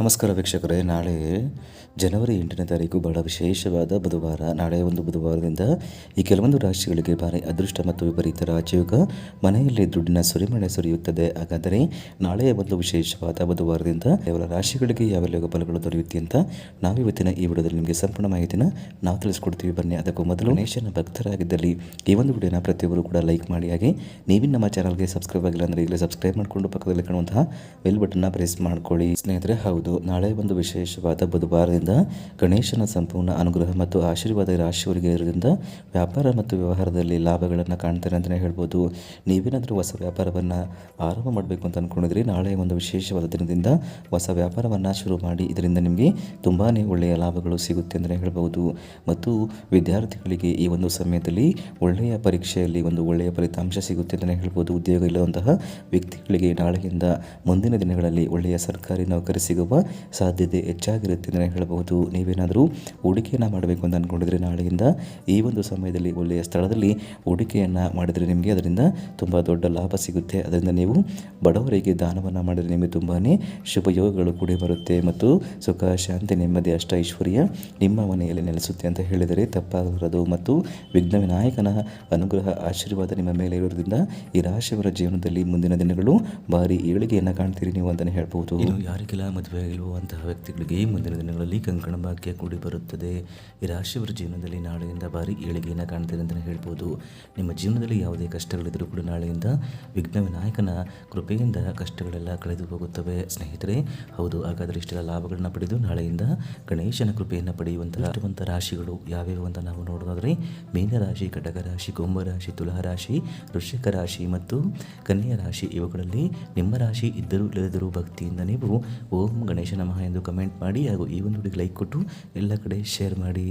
ನಮಸ್ಕಾರ ವೀಕ್ಷಕರೇ, ನಾಳೆ ಜನವರಿ 8ನೇ ತಾರೀಕು ಬಹಳ ವಿಶೇಷವಾದ ಬುಧವಾರ. ನಾಳೆ ಒಂದು ಬುಧವಾರದಿಂದ ಈ ಕೆಲವೊಂದು ರಾಶಿಗಳಿಗೆ ಭಾರಿ ಅದೃಷ್ಟ ಮತ್ತು ವಿಪರೀತ ರಾಜಯೋಗ, ಮನೆಯಲ್ಲಿ ದುಡ್ಡಿನ ಸುರಿಮಳೆ ಸುರಿಯುತ್ತದೆ. ಹಾಗಾದರೆ ನಾಳೆಯ ಒಂದು ವಿಶೇಷವಾದ ಬುಧವಾರದಿಂದ ಕೇವಲ ರಾಶಿಗಳಿಗೆ ಯಾವ ಯೋಗ ಫಲಗಳು ದೊರೆಯುತ್ತೆ ಅಂತ ನಾವಿವತ್ತಿನ ಈ ವಿಡಿಯೋದಲ್ಲಿ ನಿಮಗೆ ಸಂಪೂರ್ಣ ಮಾಹಿತಿನ ನಾವು ತಿಳಿಸ್ಕೊಡ್ತೀವಿ. ಬನ್ನಿ, ಅದಕ್ಕೂ ಮೊದಲು ಗಣೇಶನ ಭಕ್ತರಾಗಿದ್ದಲ್ಲಿ ಈ ಒಂದು ವಿಡಿಯೋನ ಪ್ರತಿಯೊಬ್ಬರು ಕೂಡ ಲೈಕ್ ಮಾಡಿ. ಹಾಗೆ ನೀವಿನ ನಮ್ಮ ಚಾನಲ್ಗೆ ಸಬ್ಸ್ಕ್ರೈಬ್ ಆಗಿಲ್ಲ ಅಂದರೆ ಈಗಲೇ ಸಬ್ಸ್ಕ್ರೈಬ್ ಮಾಡಿಕೊಂಡು ಪಕ್ಕದಲ್ಲಿ ಕಾಣುವಂತಹ ಬೆಲ್ ಬಟನ್ನ ಪ್ರೆಸ್ ಮಾಡ್ಕೊಳ್ಳಿ. ಸ್ನೇಹಿತರೆ, ಹೌದು, ನಾಳೆ ಒಂದು ವಿಶೇಷವಾದ ಬುಧವಾರದಿಂದ ಗಣೇಶನ ಸಂಪೂರ್ಣ ಅನುಗ್ರಹ ಮತ್ತು ಆಶೀರ್ವಾದ ರಾಶಿಯವರಿಗೆ ಇರೋದ್ರಿಂದ ವ್ಯಾಪಾರ ಮತ್ತು ವ್ಯವಹಾರದಲ್ಲಿ ಲಾಭಗಳನ್ನು ಕಾಣ್ತಾರೆ ಅಂತಲೇ ಹೇಳ್ಬೋದು. ನೀವೇನಾದರೂ ಹೊಸ ವ್ಯಾಪಾರವನ್ನು ಆರಂಭ ಮಾಡಬೇಕು ಅಂತ ಅಂದ್ಕೊಂಡಿದ್ರಿ, ನಾಳೆ ಒಂದು ವಿಶೇಷವಾದ ದಿನದಿಂದ ಹೊಸ ವ್ಯಾಪಾರವನ್ನು ಶುರು ಮಾಡಿ. ಇದರಿಂದ ನಿಮಗೆ ತುಂಬಾ ಒಳ್ಳೆಯ ಲಾಭಗಳು ಸಿಗುತ್ತೆ ಅಂತಲೇ ಹೇಳ್ಬೋದು. ಮತ್ತು ವಿದ್ಯಾರ್ಥಿಗಳಿಗೆ ಈ ಒಂದು ಸಮಯದಲ್ಲಿ ಒಳ್ಳೆಯ ಪರೀಕ್ಷೆಯಲ್ಲಿ ಒಂದು ಒಳ್ಳೆಯ ಫಲಿತಾಂಶ ಸಿಗುತ್ತೆ ಅಂತಲೇ ಹೇಳ್ಬೋದು. ಉದ್ಯೋಗ ಇಲ್ಲದಂತಹ ವ್ಯಕ್ತಿಗಳಿಗೆ ನಾಳೆಯಿಂದ ಮುಂದಿನ ದಿನಗಳಲ್ಲಿ ಒಳ್ಳೆಯ ಸರ್ಕಾರಿ ನೌಕರಿ ಸಿಗುವ ಸಾಧ್ಯತೆ ಹೆಚ್ಚಾಗಿರುತ್ತೆ ಅಂತಲೇ ಹೇಳಬಹುದು. ನೀವೇನಾದರೂ ಹೂಡಿಕೆಯನ್ನು ಮಾಡಬೇಕು ಅಂತ ಅಂದ್ಕೊಂಡಿದ್ರೆ ನಾಳೆಯಿಂದ ಈ ಒಂದು ಸಮಯದಲ್ಲಿ ಒಳ್ಳೆಯ ಸ್ಥಳದಲ್ಲಿ ಹೂಡಿಕೆಯನ್ನು ಮಾಡಿದರೆ ನಿಮಗೆ ಅದರಿಂದ ತುಂಬ ದೊಡ್ಡ ಲಾಭ ಸಿಗುತ್ತೆ. ಅದರಿಂದ ನೀವು ಬಡವರಿಗೆ ದಾನವನ್ನು ಮಾಡಿದರೆ ನಿಮಗೆ ತುಂಬಾ ಶುಭ ಯೋಗಗಳು ಕೂಡಿ ಬರುತ್ತೆ ಮತ್ತು ಸುಖ, ಶಾಂತಿ, ನೆಮ್ಮದಿ, ಅಷ್ಟ ಐಶ್ವರ್ಯ ನಿಮ್ಮ ಮನೆಯಲ್ಲಿ ನೆಲೆಸುತ್ತೆ ಅಂತ ಹೇಳಿದರೆ ತಪ್ಪಾಗಬಾರದು. ಮತ್ತು ವಿಘ್ನ ವಿನಾಯಕನ ಅನುಗ್ರಹ ಆಶೀರ್ವಾದ ನಿಮ್ಮ ಮೇಲೆ ಇರೋದ್ರಿಂದ ಈ ರಾಶಿಯವರ ಜೀವನದಲ್ಲಿ ಮುಂದಿನ ದಿನಗಳು ಭಾರಿ ಏಳಿಗೆಯನ್ನು ಕಾಣ್ತೀರಿ ನೀವು ಅಂತಲೇ ಹೇಳ್ಬೋದು. ಯಾರಿಗೆಲ್ಲ ಮದುವೆ ಆಗಿರುವಂತಹ ವ್ಯಕ್ತಿಗಳಿಗೆ ಮುಂದಿನ ದಿನಗಳಲ್ಲಿ ಕಂಕಣ ಭಾಗ್ಯ ಕೂಡಿ ಬರುತ್ತದೆ. ಈ ರಾಶಿಯವರ ಜೀವನದಲ್ಲಿ ನಾಳೆಯಿಂದ ಭಾರಿ ಏಳಿಗೆಯನ್ನು ಕಾಣ್ತೀರಿ ಅಂತಲೇ ಹೇಳ್ಬೋದು. ನಿಮ್ಮ ಜೀವನದಲ್ಲಿ ಯಾವುದೇ ಕಷ್ಟಗಳಿದ್ದರೂ ಕೂಡ ನಾಳೆಯಿಂದ ವಿಘ್ನ ವಿನಾಯಕನ ಕೃಪೆಯಿಂದ ಕಷ್ಟಗಳೆಲ್ಲ ಕಳೆದು ಹೋಗುತ್ತವೆ. ಸ್ನೇಹಿತರೆ, ಹೌದು, ಹಾಗಾದರೆ ಇಷ್ಟೆಲ್ಲ ಲಾಭಗಳನ್ನ ಪಡೆದು ನಾಳೆಯಿಂದ ಗಣೇಶನ ಕೃಪೆಯನ್ನು ಪಡೆಯುವಂತಹ ರಾಶಿಗಳು ಯಾವ್ಯಾವು ಅಂತ ನಾವು ನೋಡೋದಾದರೆ ಮೀನರಾಶಿ, ಕಟಕ ರಾಶಿ, ಕುಂಭರಾಶಿ, ತುಲಾರಾಶಿ, ವೃಶ್ಚಿಕ ರಾಶಿ ಮತ್ತು ಕನ್ಯಾ ರಾಶಿ. ಇವುಗಳಲ್ಲಿ ನಿಮ್ಮ ರಾಶಿ ಇದ್ದರೂ ಇಲ್ಲದಿದ್ದರೂ ಭಕ್ತಿಯಿಂದ ನೀವು ಓಂ ಗಣೇಶ ನಮಃ ಎಂದು ಕಮೆಂಟ್ ಮಾಡಿ ಹಾಗೂ ಈ ಒಂದು ವಿಡಿಯೋಗೆ ಲೈಕ್ ಕೊಟ್ಟು ಎಲ್ಲ ಕಡೆ ಶೇರ್ ಮಾಡಿ.